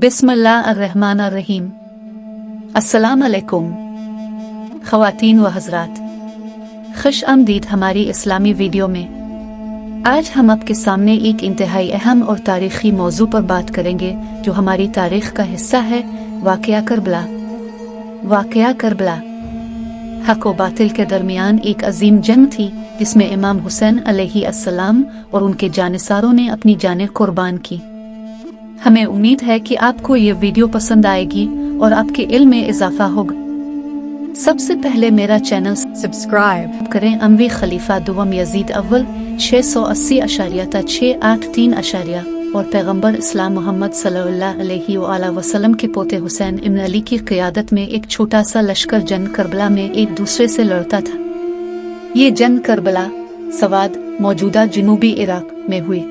बिस्मिल्लाहिर्रहमानिर्रहीम। अस्सलाम अलैकुम ख़वातीन व हज़रात, खुश आमदीद हमारी इस्लामी वीडियो में। आज हम आपके सामने एक इंतहाई अहम और तारीख़ी मौजू पर बात करेंगे जो हमारी तारीख़ का हिस्सा है, वाक़या करबला। वाक़या करबला हक़ व बातिल के दरमियान एक अजीम जंग थी जिसमें इमाम हुसैन अलैहिस्सलाम और उनके जानिसारों ने अपनी जानें कुर्बान की। हमें उम्मीद है कि आपको ये वीडियो पसंद आएगी और आपके इल्म में इजाफा होगा। सबसे पहले मेरा चैनल सब्सक्राइब करें। अमवी खलीफा दुवम यजीद अव्वल 680.683 और पैगंबर इस्लाम मोहम्मद सल्लल्लाहु अलैहि वसल्लम के पोते हुसैन इब्न अली की क़ियादत में एक छोटा सा लश्कर जंग करबला में एक दूसरे से लड़ता था। ये जंग करबला सवाद मौजूदा जनूबी इराक में हुई।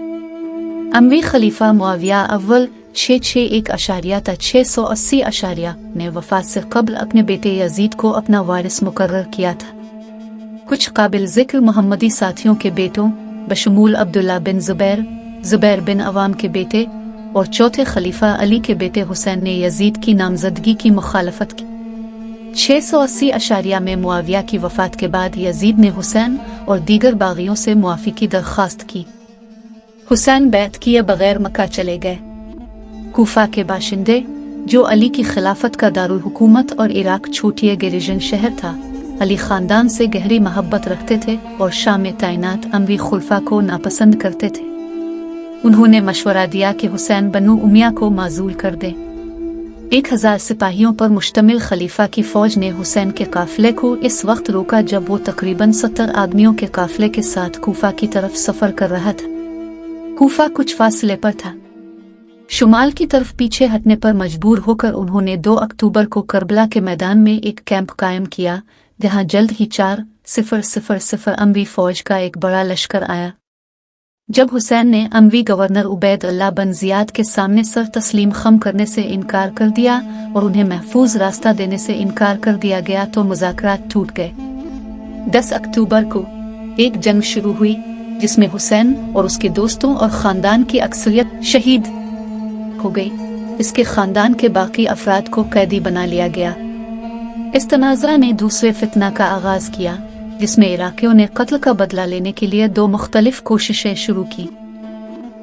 अमवी खलीफा मुआविया अव्वल 661.680 ने वफात से कबल अपने बेटे यजीद को अपना वारिस मुकर्रर किया था। कुछ काबिल ज़िक्र मोहम्मदी साथियों के बेटों बशमूल अब्दुल्ला बिन ज़ुबैर, ज़ुबैर बिन अवाम के बेटे और चौथे खलीफा अली के बेटे हुसैन ने यजीद की नामजदगी की मुखालफत की। 680 में मुआविया की वफात के बाद यजीद ने हुसैन और दीगर बागियों से मुआफ़ी की दरख्वास्त की। हुसैन बैत किए बगैर मक्का चले गए। कूफा के बाशिंदे जो अली की खिलाफत का दारुल हुकूमत और इराक छोटिए गिरिजन शहर था, अली खानदान से गहरी मोहब्बत रखते थे और शाम में तैनात अमवी खुलफा को नापसंद करते थे। उन्होंने मशवरा दिया कि हुसैन बनु उमिया को माजूल कर दे। 1000 सिपाहियों पर मुश्तमिल खलीफा की फौज ने हुसैन के काफिले को इस वक्त रोका जब वो तकरीबन 70 आदमियों के काफिले के साथ कूफा की तरफ सफर कर रहा था। कूफा कुछ फासले पर था। शुमाल की तरफ पीछे हटने पर मजबूर होकर उन्होंने 2 अक्टूबर को करबला के मैदान में एक कैंप कायम किया, जहां जल्द ही 400 अमवी फौज का एक बड़ा लश्कर आया। जब हुसैन ने अमवी गवर्नर उबैद अल्लाह बन जियाद के सामने सर तस्लीम खम करने से इनकार कर दिया और उन्हें महफूज रास्ता देने से इनकार कर दिया गया तो मुज़ाकरात टूट गए। 10 अक्टूबर को एक जंग शुरू हुई जिसमें हुसैन और उसके दोस्तों और खानदान की अक्सरियत शहीद हो गई। इसके खानदान के बाकी अफराद को कैदी बना लिया गया। इस तनाज़ा ने दूसरे फितना का आगाज किया जिसमें इराकियों ने कत्ल का बदला लेने के लिए 2 मुख्तलिफ कोशिशें शुरू की।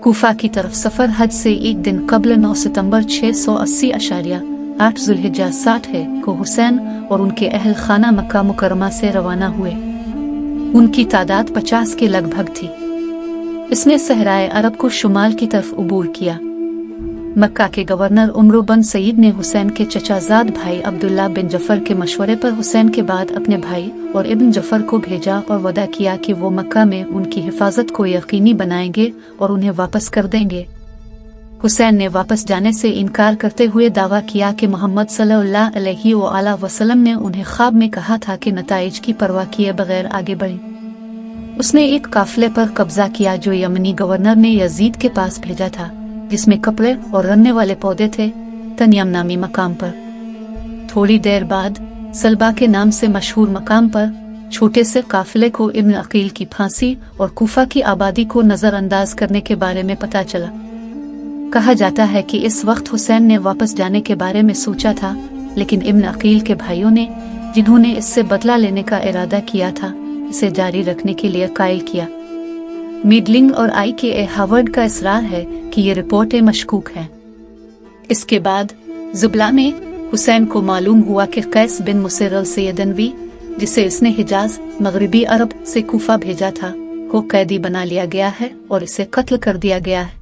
कूफा की तरफ सफर हज से एक दिन कबल 9 सितंबर 680.8 ज़ुल्हिज्जा 60 है को हुसैन और उनके अहल खाना मक्का मुकरमा से रवाना हुए। उनकी तादाद 50 के लगभग थी। इसने सहराए अरब को शुमाल की तरफ उबूर किया। मक्का के गवर्नर उमर बिन सईद ने हुसैन के चचाजाद भाई अब्दुल्ला बिन जफर के मशवरे पर हुसैन के बाद अपने भाई और इब्न जफर को भेजा और वदा किया कि वो मक्का में उनकी हिफाजत को यकीनी बनाएंगे और उन्हें वापस कर देंगे। हुसैन ने वापस जाने से इनकार करते हुए दावा किया कि मोहम्मद सल्लल्लाहु अलैहि वसल्लम ने उन्हें ख्वाब में कहा था कि नताइज की परवाह किए बगैर आगे बढ़ें। उसने एक काफिले पर कब्जा किया जो यमनी गवर्नर ने यजीद के पास भेजा था, जिसमें कपड़े और रनने वाले पौधे थे, तनियम नामी मकाम पर। थोड़ी देर बाद सलबा के नाम से मशहूर मकाम पर छोटे से काफिले को इब्न अकील की फांसी और कूफा की आबादी को नजरअंदाज करने के बारे में पता चला। कहा जाता है कि इस वक्त हुसैन ने वापस जाने के बारे में सोचा था, लेकिन इब्न अकील के भाइयों ने, जिन्होंने इससे बदला लेने का इरादा किया था, इसे जारी रखने के लिए कायल किया। मीडलिंग और IKA हार्वर्ड का इसरार है कि ये रिपोर्टें मशकूक हैं। इसके बाद जुबला में हुसैन को मालूम हुआ कि कैस बिन मुसर अल-सैयदनवी, जिसे इसने हिजाज मगरबी अरब से कूफा भेजा था, को कैदी बना लिया गया है और इसे कत्ल कर दिया गया है।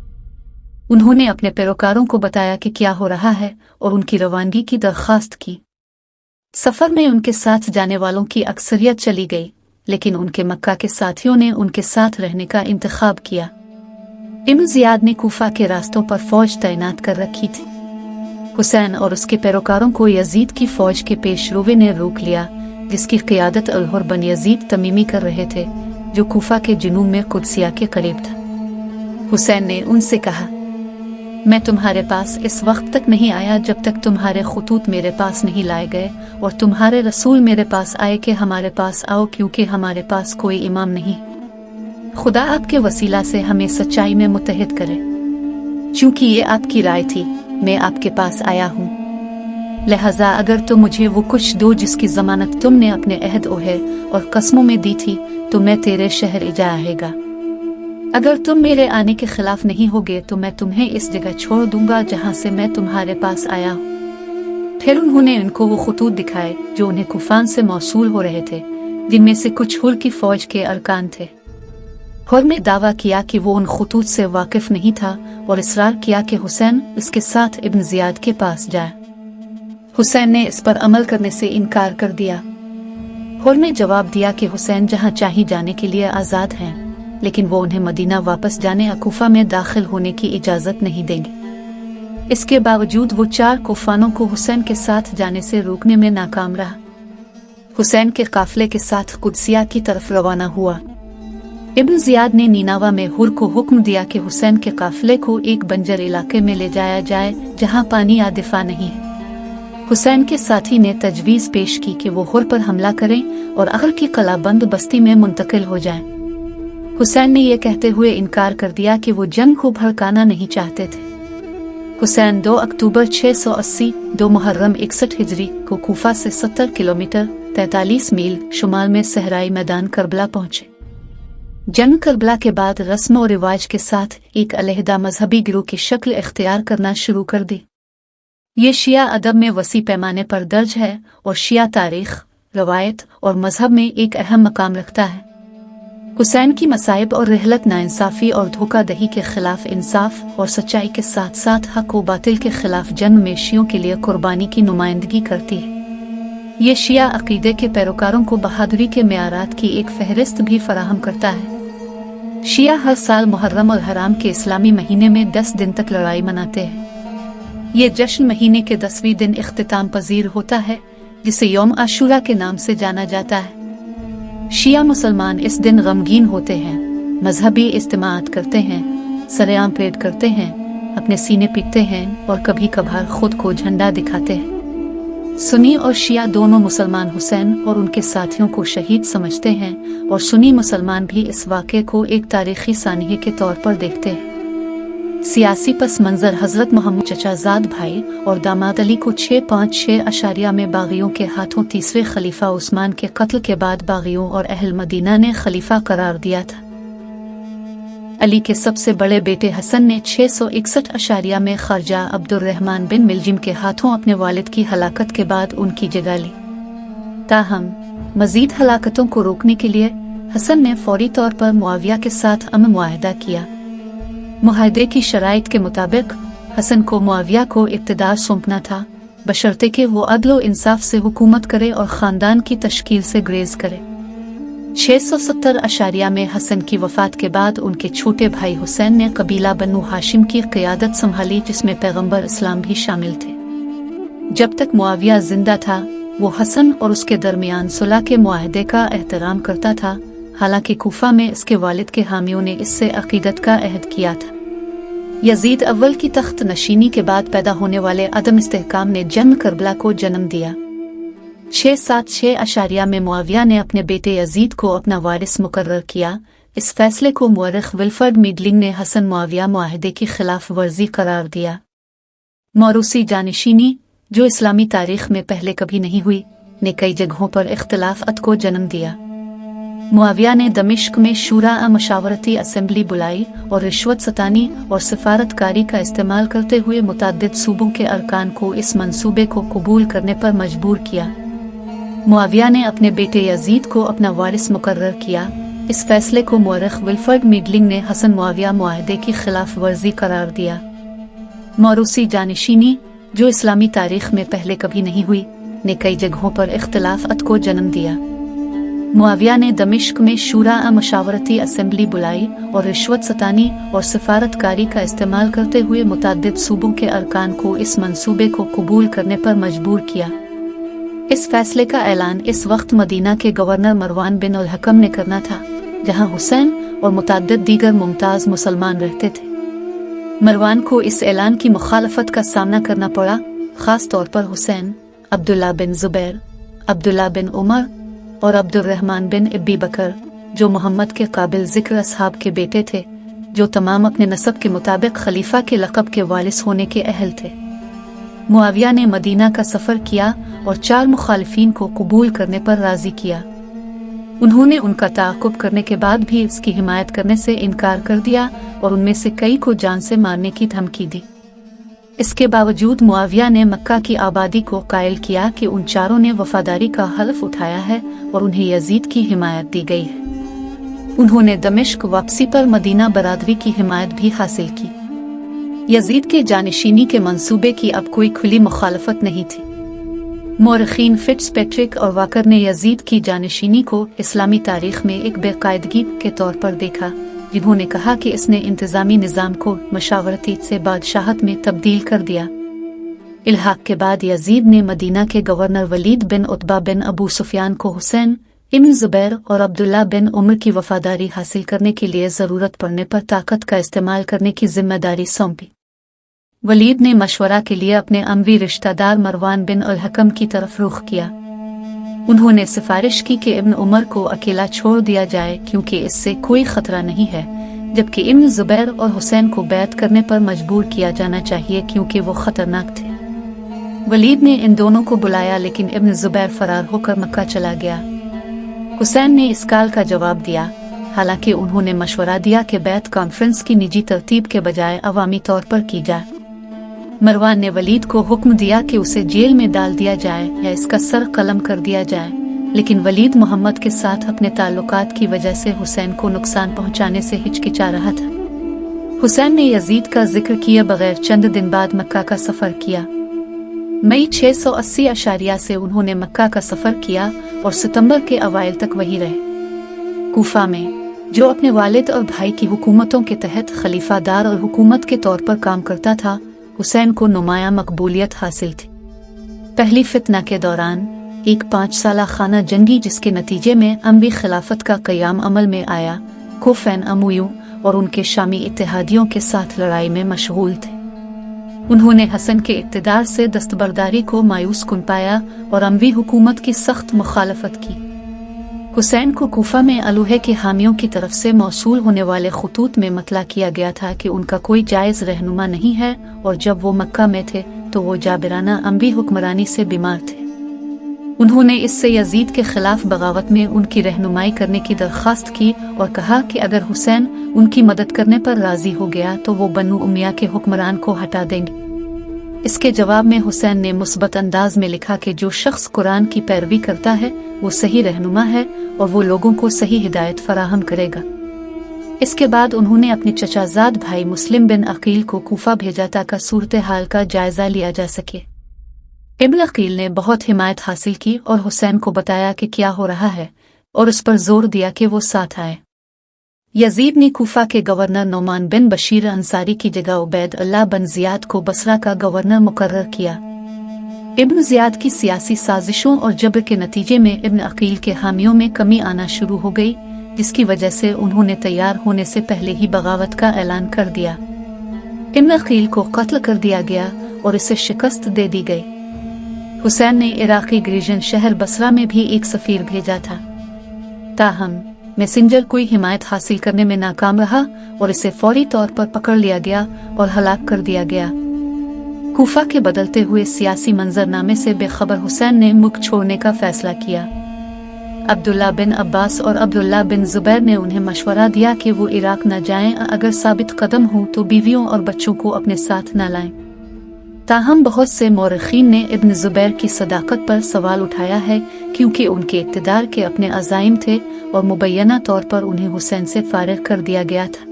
उन्होंने अपने पैरोकारों को बताया कि क्या हो रहा है और उनकी रवानगी की दरख्वास्त की। सफर में उनके साथ जाने वालों की अक्सरियत चली गई, लेकिन उनके मक्का के साथियों ने उनके साथ रहने का इंतखाब किया। इब्न जियाद ने कूफा के रास्तों पर फौज तैनात कर रखी थी। हुसैन और उसके पैरोकारों को यजीद की फौज के पेश रोवे ने रोक लिया, जिसकी क़ियादत अल-हुर बन यजीद तमीमी कर रहे थे, जो कूफा के जुनूब में कुदसिया के करीब था। हुसैन ने उनसे कहा, मैं तुम्हारे पास इस वक्त तक नहीं आया जब तक तुम्हारे खुतूत मेरे पास नहीं लाए गए और तुम्हारे रसूल मेरे पास आए कि हमारे पास आओ, क्योंकि हमारे पास कोई इमाम नहीं। खुदा आपके वसीला से हमें सच्चाई में मुत्तहिद करे। चूंकि ये आपकी राय थी, मैं आपके पास आया हूँ, लिहाजा अगर तुम मुझे वो कुछ दो जिसकी जमानत तुमने अपने अहद ओहद और कस्मों में दी थी तो मैं तेरे शहर जा आएगा। अगर तुम मेरे आने के खिलाफ नहीं होगे तो मैं तुम्हें इस जगह छोड़ दूंगा जहाँ से मैं तुम्हारे पास आया हूँ। फिर उन्होंने उनको वो खतूत दिखाए जो उन्हें कुफान से मौसूल हो रहे थे, जिनमें से कुछ हुर की फौज के अरकान थे। हुर ने दावा किया कि वो उन खतूत से वाकिफ नहीं था और इसरार किया कि हुसैन इसके साथ इब्न जियाद के पास जाए। हुसैन ने इस पर अमल करने से इनकार कर दिया। हुर ने जवाब दिया कि हुसैन जहाँ चाहे जाने के लिए आज़ाद हैं, लेकिन वो उन्हें मदीना वापस जाने या कुफा में दाखिल होने की इजाज़त नहीं देंगे। इसके बावजूद वो 4 कुफानों को हुसैन के साथ जाने से रोकने में नाकाम रहा। हुसैन के काफिले के साथ कुदसिया की तरफ रवाना हुआ। इब्न जियाद ने नीनावा में हुर को हुक्म दिया कि हुसैन के काफिले को एक बंजर इलाके में ले जाया जाए जहाँ पानी या दिफा नहीं है। हुसैन के साथी ने तजवीज़ पेश की कि वो हुर पर हमला करें और अगर की कलाबंद बस्ती में मुंतकिल हो जाएं। हुसैन ने यह कहते हुए इनकार कर दिया कि वो जंग को भड़काना नहीं चाहते थे। हुसैन 2 अक्टूबर 680 2 मुहर्रम 61 हिजरी को कूफा से 70 किलोमीटर 43 मील शुमाल में सहराई मैदान करबला पहुंचे। जंग करबला के बाद रस्म और रिवाज के साथ एक अलहदा मजहबी गिरोह की शक्ल इख्तियार करना शुरू कर दी। ये शिया अदब में वसी पैमाने पर दर्ज है और शिया तारीख, रवायत और मजहब में एक अहम मकाम रखता है। हुसैन की मसाइब और रहलत नाइंसाफी और धोखाधड़ी के खिलाफ इंसाफ और सच्चाई के साथ साथ हक व बातिल के खिलाफ जंग में शियों के लिए कुर्बानी की नुमाइंदगी करती है। ये शिया अकीदे के पैरोकारों को बहादुरी के मेयारात की एक फहरिस्त भी फराहम करता है। शिया हर साल मुहर्रम और हराम के इस्लामी महीने में 10 दिन तक लड़ाई मनाते हैं। ये जश्न महीने के 10वें दिन इख्तिताम पजीर होता है, जिसे यौम आशूरा के नाम से जाना जाता है। शिया मुसलमान इस दिन गमगीन होते हैं, मजहबी इज्तिमात करते हैं, सरेआम परेड करते हैं, अपने सीने पीटते हैं और कभी कभार खुद को झंडा दिखाते हैं। सुन्नी और शिया दोनों मुसलमान हुसैन और उनके साथियों को शहीद समझते हैं और सुन्नी मुसलमान भी इस वाक़े को एक तारीखी सानिये के तौर पर देखते हैं। सियासी पस मंजर हजरत मोहम्मद चचाजाद भाई और दामाद अली को 656 अशारिया में बागियों के हाथों तीसरे खलीफा उस्मान के कत्ल के बाद बागियों और अहल मदीना ने खलीफा करार दिया था। अली के सबसे बड़े बेटे हसन ने 661 अशारिया में ख्वाजा अब्दुर्रहमान बिन मिल्जिम के हाथों अपने वालिद की हलाकत के बाद उनकी जगह ली। ताहम मजीद हलाकतों को रोकने के लिए हसन ने फौरी तौर पर मुआविया के साथ अमन मुआहदा किया। मुआहदे की शराइत के मुताबिक हसन को मुआविया को इक़्तिदार सौंपना था, बशर्ते कि वो अदल व इंसाफ से हुकूमत करे और ख़ानदान की तश्कील से ग्रेज करे। 670 अशारिया में हसन की वफ़ात के बाद उनके छोटे भाई हुसैन ने कबीला बनु हाशिम की क़ियादत संभाली, जिसमें पैगम्बर इस्लाम भी शामिल थे। जब तक मुआविया जिंदा था वो हसन और उसके दरमियान सुलह के मुआहदे का एहतराम करता था, हालांकि कूफा में इसके वालिद के हामियों ने इससे अकीदत का अहद किया था। यजीद अव्वल की तख्त नशीनी के बाद पैदा होने वाले अदम इस्तेहकाम ने जंग करबला को जन्म दिया। 676 अशारिया में मुआविया ने अपने बेटे यजीद को अपना वारिस मुकर्रर किया। इस फैसले को मुअर्रिख विल्फर्ड मीडलिंग ने हसन मुआविया मुआहदे की खिलाफ वर्जी करार दिया। मौरूसी जानशीनी, जो इस्लामी तारीख में पहले कभी नहीं हुई, ने कई जगहों पर इख्तिलाफत को जन्म दिया। मुआविया ने दमिश्क में शूरा मशावरती असेंबली बुलाई और रिश्वत सतानी और सिफारतकारी का इस्तेमाल करते हुए मुतअद्दिद सूबों के अरकान को इस मंसूबे को कबूल करने पर मजबूर किया। मुआविया ने अपने बेटे यजीद को अपना वारिस मुकर्रर किया। इस फैसले को मुअर्रिख विल्फर्ड मीडलिंग ने हसन मुआविया मुआहदे की खिलाफ वर्जी करार दिया। मौरूसी जानशीनी, जो इस्लामी तारीख में पहले कभी नहीं हुई, ने कई जगहों पर इख्तिलाफत को जन्म दिया। मुआविया ने दमिश्क में शूरा मशावरती असेंबली बुलाई और रिश्वत सतानी और सिफारतकारी का इस्तेमाल करते हुए मुतअद्दिद सूबों के अरकान को इस मंसूबे को कबूल करने पर मजबूर किया। इस फैसले का ऐलान इस वक्त मदीना के गवर्नर मरवान बिन उल हकम ने करना था, जहां हुसैन और मुतअद्दिद दीगर मुमताज मुसलमान रहते थे। मरवान को इस ऐलान की मुखालफत का सामना करना पड़ा, खास तौर पर हुसैन, अब्दुल्ला बिन जुबैर, अब्दुल्ला बिन उमर और अब्दुर्रहमान बिन अबी बकर, जो मोहम्मद के काबिल जिक्र असहाब के बेटे थे, जो तमाम अपने नसब के मुताबिक खलीफा के लक़ब के वारिस होने के अहल थे। मुआविया ने मदीना का सफ़र किया और 4 मुखालिफिन को कबूल करने पर राज़ी किया। उन्होंने उनका ताक़ुब करने के बाद भी उसकी हिमायत करने से इनकार कर दिया और उनमें से कई को जान से मारने की धमकी दी। इसके बावजूद मुआविया ने मक्का की आबादी को कायल किया कि उन चारों ने वफादारी का हल्फ उठाया है और उन्हें यजीद की हिमायत दी गई है। उन्होंने दमिश्क वापसी पर मदीना बरादरी की हिमायत भी हासिल की। यजीद के जानशीनी के मंसूबे की अब कोई खुली मुखालफत नहीं थी। मौरखीन फिट्जपैट्रिक और वाकर ने यजीद की जानशीनी को इस्लामी तारीख में एक बेकायदगी के तौर पर देखा, जिन्होंने कहा कि इसने इंतजामी निज़ाम को मशावरती से बादशाहत में तब्दील कर दिया। इल्हाक के बाद यजीद ने मदीना के गवर्नर वलीद बिन उतबा बिन अबू सुफियान को हुसैन इब्न ज़ुबैर और अब्दुल्ला बिन उमर की वफादारी हासिल करने के लिए ज़रूरत पड़ने पर ताकत का इस्तेमाल करने की जिम्मेदारी सौंपी। वलीद ने मशवरा के लिए अपने अमवी रिश्तेदार मरवान बिन अल हकम की तरफ रुख किया। उन्होंने सिफारिश की कि इब्न उमर को अकेला छोड़ दिया जाए क्योंकि इससे कोई खतरा नहीं है, जबकि इब्न ज़ुबैर और हुसैन को बैत करने पर मजबूर किया जाना चाहिए क्योंकि वो खतरनाक थे। वलीद ने इन दोनों को बुलाया, लेकिन इब्न ज़ुबैर फरार होकर मक्का चला गया। हुसैन ने इस काल का जवाब दिया, हालांकि उन्होंने मशवरा दिया कि बैत कॉन्फ्रेंस की निजी तरतीब के बजाय अवामी तौर पर की जाए। मरवान ने वलीद को हुक्म दिया कि उसे जेल में डाल दिया जाए या इसका सर कलम कर दिया जाए, लेकिन वलीद मोहम्मद के साथ अपने ताल्लुकात की वजह से हुसैन को नुकसान पहुंचाने से हिचकिचा रहा था। हुसैन ने यजीद का जिक्र किए बगैर चंद दिन बाद मक्का का सफर किया। मई 680 अशारिया से उन्होंने मक्का का सफर किया और सितंबर के अवाइल तक वहीं रहे। कूफा में, जो अपने वालिद और भाई की हुकूमतों के तहत खलीफादार और हुकूमत के तौर पर काम करता था, हुसैन को नुमाया मकबूलियत हासिल थी। पहली फितना के दौरान एक 5 साला खाना जंगी, जिसके नतीजे में अमवी खिलाफत का क़याम अमल में आया, कोफैन अमूयू और उनके शामी इत्तेहादियों के साथ लड़ाई में मशगूल थे। उन्होंने हसन के इक़्तिदार से दस्तबरदारी को मायूस कुन पाया और अमवी हुकूमत की सख्त मुखालफत की। हुसैन को कूफा में अलूहे के हामियों की तरफ से मौसूल होने वाले खतूत में मतला किया गया था कि उनका कोई जायज़ रहनुमा नहीं है, और जब वो मक्का में थे तो वो जाबिराना अमवी हुक्मरानी से बीमार थे। उन्होंने इससे यजीद के खिलाफ बगावत में उनकी रहनुमाई करने की दरख्वास्त की और कहा कि अगर हुसैन उनकी मदद करने पर राजी हो गया तो वो बनु उमैया के हुक्मरान को हटा देंगे। इसके जवाब में हुसैन ने मुस्बत अंदाज में लिखा कि जो शख्स कुरान की पैरवी करता है वो सही रहनुमा है और वो लोगों को सही हिदायत फराहम करेगा। इसके बाद उन्होंने अपने चचाजाद भाई मुस्लिम बिन अकील को कूफा भेजा ताकि सूरत हाल का जायजा लिया जा सके। इब्न अकील ने बहुत हिमायत हासिल की और हुसैन को बताया कि क्या हो रहा है और उस पर जोर दिया कि वो साथ आए। यजीद ने कूफा के गवर्नर नोमान बिन बशीर अंसारी की जगह उबैद अल्लाह बिन जियाद को बसरा का गवर्नर मुकर्रर किया। इब्न जियाद की सियासी साजिशों और जबर के नतीजे में इब्न अकील के हामियों में कमी आना शुरू हो गई, जिसकी वजह से उन्होंने तैयार होने से पहले ही बगावत का ऐलान कर दिया। इब्न अकील को कत्ल कर दिया गया और इसे शिकस्त दे दी गई। हुसैन ने इराकी ग्रीजन शहर बसरा में भी एक सफीर भेजा था, ताहम मैसेंजर कोई हिमायत हासिल करने में नाकाम रहा और इसे फौरी तौर पर पकड़ लिया गया और हलाक कर दिया गया। कूफा के बदलते हुए सियासी मंजरनामे से बेखबर हुसैन ने मुल्क छोड़ने का फैसला किया। अब्दुल्ला बिन अब्बास और अब्दुल्ला बिन जुबैर ने उन्हें मशवरा दिया कि वो इराक न जाएं, अगर साबित कदम हो तो बीवियों और बच्चों को अपने साथ न लाएं। ताहम बहुत से मौरखीन ने इब्न जुबैर की सदाकत पर सवाल उठाया है, क्योंकि उनके इक़्तिदार के अपने अज़ाइम थे और मुबैना तौर पर उन्हें हुसैन से फारिग कर दिया गया था।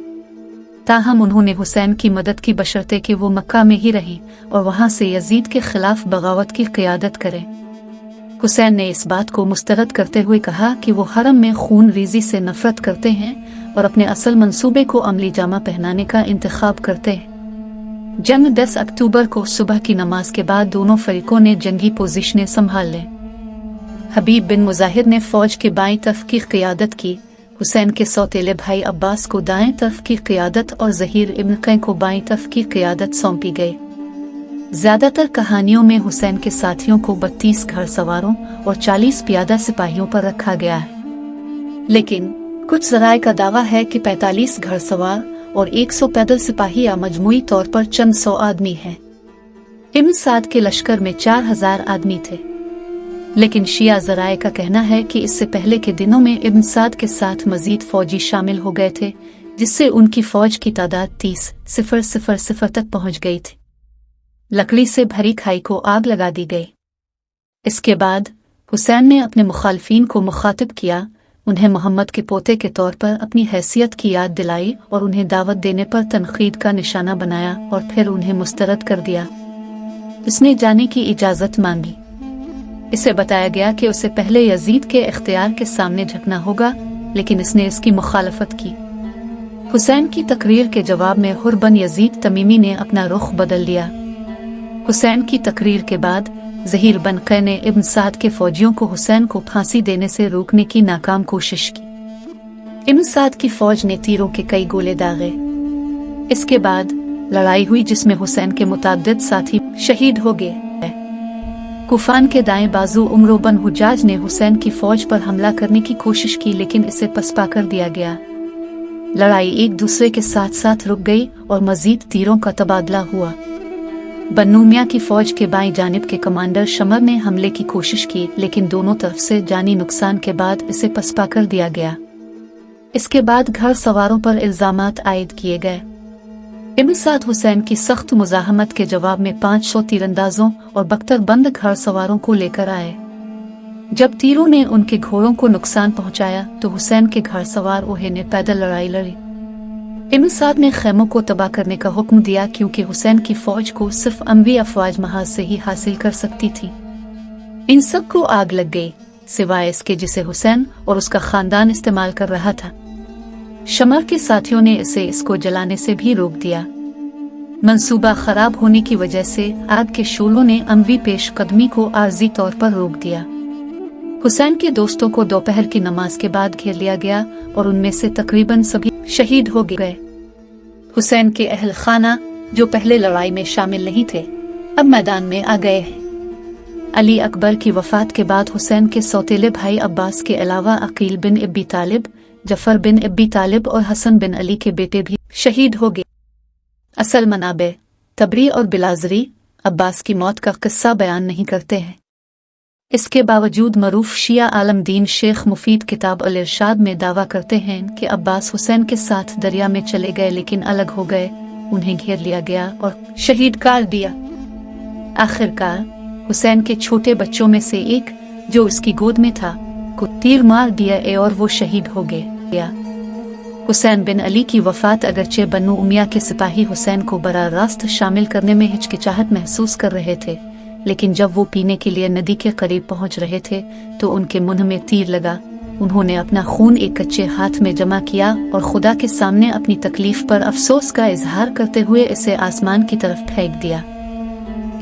ताहम उन्होंने हुसैन की मदद की बशर्ते कि वो मक्का में ही रहें और वहाँ से यजीद के खिलाफ बगावत की क़ियादत करें। हुसैन ने इस बात को मुस्तरद करते हुए कहा कि वो हरम में खून रेज़ी से नफरत करते हैं और अपने असल मंसूबे को अमली जामा पहनाने का इंतखाब करते हैं। जंग 10 अक्टूबर को सुबह की नमाज के बाद दोनों फरीकों ने जंगी पोजीशनें संभाल लें। हबीब बिन मुजाहिर ने फौज के बाईं तरफ की क़ियादत की, हुसैन के सौतेले भाई अब्बास को दाएं तरफ की क़ियादत और ज़हीर इब्न कै को बाईं तरफ की क़ियादत सौंपी गई। ज़्यादातर कहानियों में हुसैन के साथियों को 32 घड़सवारों और 40 प्यादा सिपाहियों पर रखा गया है, लेकिन कुछ ज़राए का दावा है कि 45 घड़सवार और 100 पैदल सिपाही या मजमूई तौर पर चंद 100 आदमी हैं। इब्न साद के लश्कर में 4000 आदमी थे, लेकिन शिया ज़राए का कहना है कि इससे पहले के दिनों में इब्न साद के साथ मजीद फौजी शामिल हो गए थे, जिससे उनकी फौज की तादाद 30,000 तक पहुंच गई थी। लकड़ी से भरी खाई को आग लगा दी गई। इसके बाद हुसैन ने अपने मुखालफीन को मुखातिब किया, उन्हें मोहम्मद के पोते के तौर पर अपनी हैसियत की याद दिलाई और उन्हें दावत देने पर तनकीद का निशाना बनाया और फिर उन्हें मुस्तरद कर दिया। उसने जाने की इजाज़त मांगी। इसे बताया गया कि उसे पहले यजीद के इख्तियार के सामने झुकना होगा, लेकिन इसने इसकी मुखालफत की। हुसैन की तकरीर के जवाब में हुर बन यजीद तमीमी ने अपना रुख बदल लिया। हुसैन की तकरीर के बाद ज़हीर बन कै ने इब्न साद के फौजियों को हुसैन को फांसी देने से रोकने की नाकाम कोशिश की। इब्न साद की फौज ने तीरों के कई गोले दागे। इसके बाद लड़ाई हुई, जिसमें हुसैन के मुताद्दिद साथी शहीद हो गए। कुफान के दाएं बाजू उमरो बन हुजाज ने हुसैन की फौज पर हमला करने की कोशिश की, लेकिन इसे पसपा कर दिया गया। लड़ाई एक दूसरे के साथ साथ रुक गई और मजीद तीरों का तबादला हुआ। बन्नू मियां की फौज के बाईं जानिब के कमांडर शमर ने हमले की कोशिश की, लेकिन दोनों तरफ से जानी नुकसान के बाद इसे पसपा कर दिया गया। इसके बाद घर सवारों पर इल्जामात आयद किए गए। इब्न साद हुसैन की सख्त मुजाहमत के जवाब में 500 तीरंदाजों और बख्तर बंद घर सवारों को लेकर आए। जब तीरों ने उनके घोड़ों को नुकसान पहुंचाया तो हुसैन के घर सवार ओहे ने पैदल लड़ाई लड़ी। इब्न साद ने खैमों को तबाह करने का हुक्म दिया, क्योंकि हुसैन की फौज को सिर्फ अम्वी अफवाज महाज से ही हासिल कर सकती थी। इन सब को आग लग गई, सिवाय इसके जिसे हुसैन और उसका खानदान इस्तेमाल कर रहा था। शमर के साथियों ने इसको जलाने से भी रोक दिया। मंसूबा खराब होने की वजह से आग के शोलों ने अम्वी पेशकदमी को आर्जी तौर पर रोक दिया। हुसैन के दोस्तों को दोपहर की नमाज के बाद घेर लिया गया और उनमें से तकरीबन सभी शहीद हो गए। हुसैन के अहल खाना, जो पहले लड़ाई में शामिल नहीं थे, अब मैदान में आ गए हैं। अली अकबर की वफात के बाद हुसैन के सौतेले भाई अब्बास के अलावा अकील बिन अबी तालिब, जफर बिन अबी तालिब और हसन बिन अली के बेटे भी शहीद हो गए। असल मनाबे तबरी और बिलाजरी अब्बास की मौत का किस्सा बयान नहीं करते हैं। इसके बावजूद मरूफ शिया आलमदीन शेख मुफीद किताब अल इरशाद में दावा करते हैं कि अब्बास हुसैन के साथ दरिया में चले गए, लेकिन अलग हो गए, उन्हें घेर लिया गया और शहीद कर दिया। आखिरकार हुसैन के छोटे बच्चों में से एक, जो उसकी गोद में था, को तीर मार दिया और वो शहीद हो गया। हुसैन बिन अली की वफात अगरचे बन्नू उमिया के सिपाही हुसैन को बराह रास्त शामिल करने में हिचकिचाहट महसूस कर रहे थे, लेकिन जब वो पीने के लिए नदी के करीब पहुंच रहे थे तो उनके मुंह में तीर लगा। उन्होंने अपना खून एक कच्चे हाथ में जमा किया और खुदा के सामने अपनी तकलीफ पर अफसोस का इजहार करते हुए इसे आसमान की तरफ फेंक दिया।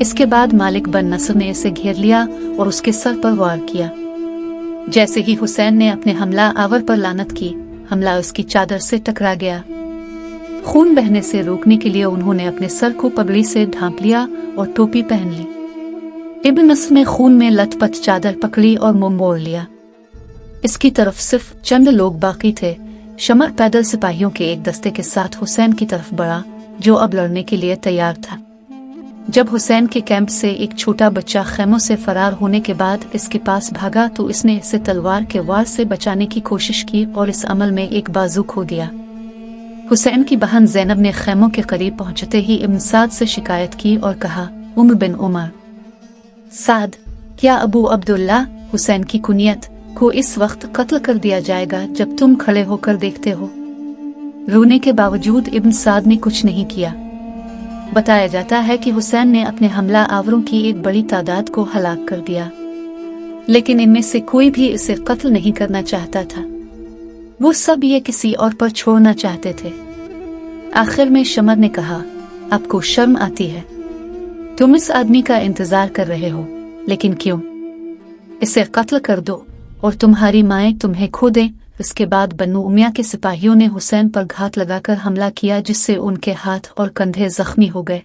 इसके बाद मालिक बन नसर ने इसे घेर लिया और उसके सर पर वार किया। जैसे ही हुसैन ने अपने हमला आवर पर लानत की, हमला उसकी चादर से टकरा गया। खून बहने से रोकने के लिए उन्होंने अपने सर को पगड़ी से ढांप लिया और टोपी पहन ली। इब्न नस्र ने खून में लथपथ चादर पकड़ी और मुंह मोड़ लिया। इसकी तरफ सिर्फ चंद लोग बाकी थे। शमर पैदल सिपाहियों के एक दस्ते के साथ हुसैन की तरफ बढ़ा, जो अब लड़ने के लिए तैयार था। जब हुसैन के कैंप से एक छोटा बच्चा खैमों से फरार होने के बाद इसके पास भागा तो इसने इसे तलवार के वार से बचाने की कोशिश की और इस अमल में एक बाजू खो दिया। हुसैन की बहन ज़ैनब ने खैमों के करीब पहुंचते ही इब्न साद से शिकायत की और कहा, उमर बिन उमर, साद, क्या अबू अब्दुल्ला हुसैन की कुनियत को इस वक्त कत्ल कर दिया जाएगा जब तुम खड़े होकर देखते हो? रोने के बावजूद इब्न साद ने कुछ नहीं किया। बताया जाता है कि हुसैन ने अपने हमला आवरों की एक बड़ी तादाद को हलाक कर दिया, लेकिन इनमें से कोई भी इसे कत्ल नहीं करना चाहता था। वो सब ये किसी और पर छोड़ना चाहते थे। आखिर में शमर ने कहा, आपको शर्म आती है? तुम इस आदमी का इंतजार कर रहे हो, लेकिन क्यों? इसे कत्ल कर दो और तुम्हारी माएं तुम्हें खो दें। इसके बाद बन्नू उमिया के सिपाहियों ने हुसैन पर घात लगाकर हमला किया, जिससे उनके हाथ और कंधे जख्मी हो गए।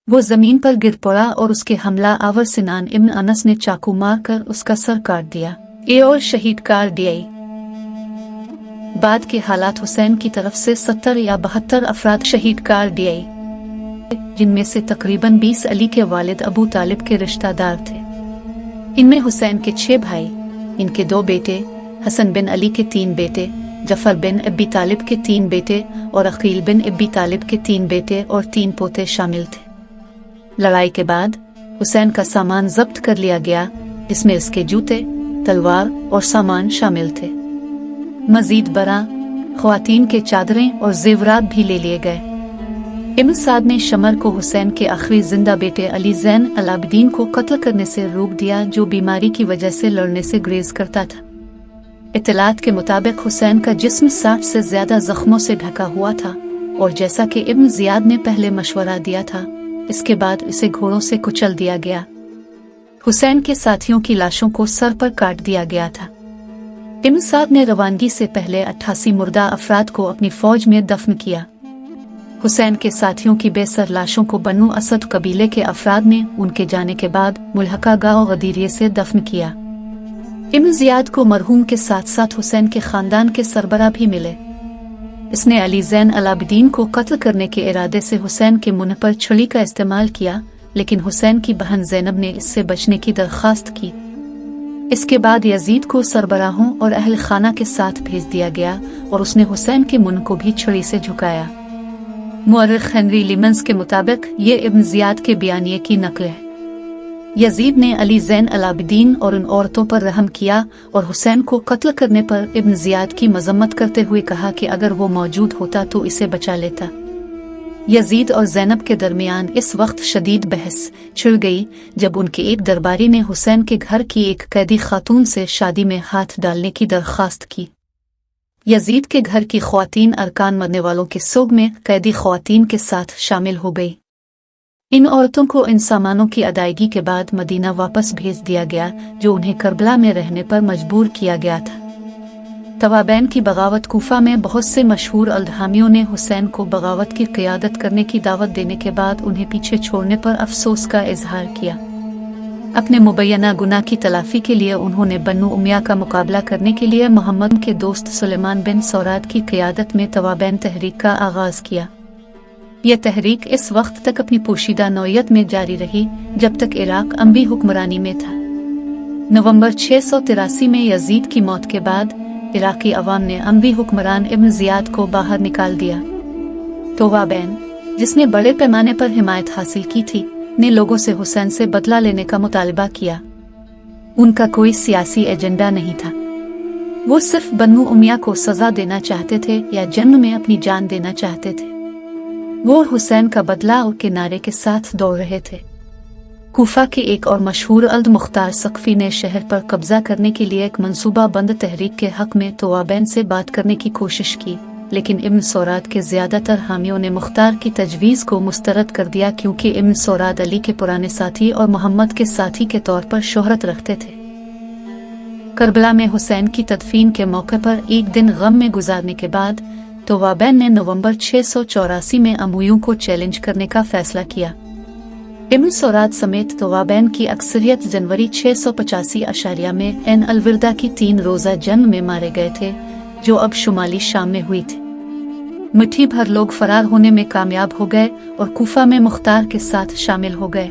वो जमीन पर गिर पड़ा और उसके हमला आवर सिनान इब्न अनस ने चाकू मारकर उसका सर काट दिया और शहीद कर दिया। बाद के हालात हुसैन की तरफ से 70 या 72 अफराद शहीद कर दिए, जिनमें से तकरीबन 20 अली के वालिद अबू तालिब के रिश्तेदार थे। इनमें हुसैन के 6 भाई, इनके 2 बेटे, हसन बिन अली के 3 बेटे, जफर बिन अबी तालिब के 3 बेटे और अकील बिन अबी तालिब के 3 बेटे और 3 पोते शामिल थे। लड़ाई के बाद हुसैन का सामान जब्त कर लिया गया, इसमें उसके जूते, तलवार और सामान शामिल थे। मजीद बरा, ख्वातीन के चादरें और जेवरात भी ले लिए गए। इब्न साद ने शमर को हुसैन के आखिरी जिंदा बेटे अली ज़ैन अल-आबिदीन को कत्ल करने से रोक दिया, जो बीमारी की वजह से लड़ने से गुरेज करता था। इत्तलात के मुताबिक हुसैन का जिस्म 60 से ज्यादा जख्मों से ढका हुआ था और जैसा कि इब्न ज़ियाद ने पहले मशवरा दिया था, इसके बाद इसे घोड़ों से कुचल दिया गया। हुसैन के साथियों की लाशों को सर पर काट दिया गया था। इब्न साद ने रवानगी से पहले 88 मुर्दा अफराद को अपनी फौज में दफन किया। हुसैन के साथियों की बेसर लाशों को बनु असद कबीले के अफराद ने उनके जाने के बाद मुल्हका गांव गदीरिये से दफन किया। इब्न ज़ियाद को मरहूम के साथ साथ हुसैन के खानदान के सरबराह भी मिले। इसने अली ज़ैन अल-आबिदीन को कत्ल करने के इरादे से हुसैन के मुंह पर छुरी का इस्तेमाल किया, लेकिन हुसैन की बहन ज़ैनब ने इससे बचने की दरख्वास्त की। इसके बाद यजीद को सरबराहों और अहल खाना के साथ भेज दिया गया और उसने हुसैन के मुंह को भी छुरी से झुकाया। मुअर्रिख हेनरी लिमन्स के मुताबिक ये इब्न ज़ियाद के बयानिए की नकल है। यजीद ने अली ज़ैन अल-आबिदीन और उन औरतों पर रहम किया और हुसैन को कत्ल करने पर इब्न ज़ियाद की मजम्मत करते हुए कहा कि अगर वो मौजूद होता तो इसे बचा लेता। यजीद और ज़ैनब के दरमियान इस वक्त शदीद बहस छिड़ गई जब उनके एक दरबारी ने हुसैन के घर की एक कैदी खातून से शादी में हाथ डालने की दरख्वास्त की। यजीद के घर की ख्वातीन अरकान मरने वालों के सोग में कैदी ख्वातीन के साथ शामिल हो गई। इन औरतों को इन सामानों की अदायगी के बाद मदीना वापस भेज दिया गया, जो उन्हें करबला में रहने पर मजबूर किया गया था। तवाबैन की बगावत कूफा में बहुत से मशहूर अल्दहामियों ने हुसैन को बगावत की क़ियादत करने की दावत देने के बाद उन्हें पीछे छोड़ने पर अफसोस का इजहार किया। अपने मुबैना गुनाह की तलाफी के लिए उन्होंने बनु उमैया का मुकाबला करने के लिए मोहम्मद के दोस्त सुलेमान बिन सौराद की क़ियादत में तवाबैन तहरीक का आगाज किया। यह तहरीक इस वक्त तक अपनी पोशीदा नौयत में जारी रही जब तक इराक अम्बी हुक्मरानी में था। नवंबर 683 में यजीद की मौत के बाद इराकी अवाम ने अम्बी हुक्मरान इब्न ज़ियाद को बाहर निकाल दिया। तवाबैन, जिसने बड़े पैमाने पर हिमायत हासिल की थी, ने लोगों से हुसैन से बदला लेने का मुतालबा किया। उनका कोई सियासी एजेंडा नहीं था। वो सिर्फ बनु उमैया को सजा देना चाहते थे या जंग में अपनी जान देना चाहते थे। वो हुसैन का बदला के नारे के साथ दौड़ रहे थे। कूफा के एक और मशहूर अल्द मुख्तार सक़फ़ी ने शहर पर कब्जा करने के लिए एक मंसूबा बंद तहरीक के हक में तवाबैन से बात करने की कोशिश की, लेकिन इब्न सौराद के ज्यादातर हामियों ने मुख्तार की तजवीज़ को मुस्तरद कर दिया, क्योंकि इब्न सौराद अली के पुराने साथी और मोहम्मद के साथी के तौर पर शोहरत रखते थे। करबला में हुसैन की तदफीन के मौके पर एक दिन गम में गुजारने के बाद तवाबैन ने नवंबर 684 में अमूयों को चैलेंज करने का फैसला किया। इब्न सौराद समेत तवाबैन की अक्सरियत जनवरी 685 में एन अलविरदा की 3 रोज़ा जंग में मारे गए थे, जो अब शुमाली शाम में हुई थी। मुट्ठी भर लोग फरार होने में कामयाब हो गए और कूफा में मुख्तार के साथ शामिल हो गए।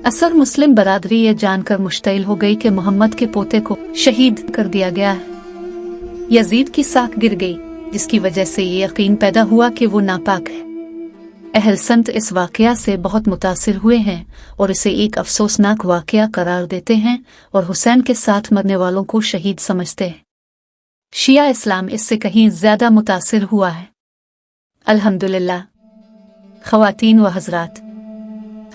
असर मुस्लिम बरादरी ये जानकर मुश्तइल हो गई कि मोहम्मद के पोते को शहीद कर दिया गया है। यजीद की साख गिर गई, जिसकी वजह से ये यकीन पैदा हुआ कि वो नापाक है। अहल संत इस वाक़या से बहुत मुतासिर हुए हैं और इसे एक अफसोसनाक वाक़या करार देते हैं और हुसैन के साथ मरने वालों को शहीद समझते हैं। शिया इस्लाम इससे कहीं ज्यादा मुतासिर हुआ है। अल्हम्दुलिल्लाह। ख़वातीन व हज़रात,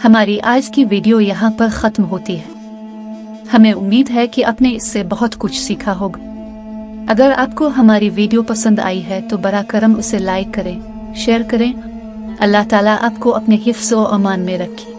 हमारी आज की वीडियो यहाँ पर ख़त्म होती है। हमें उम्मीद है कि आपने इससे बहुत कुछ सीखा होगा। अगर आपको हमारी वीडियो पसंद आई है तो बरा करम उसे लाइक करें, शेयर करें। अल्लाह ताला आपको अपने हिफ्ज़ व अमान में रखे।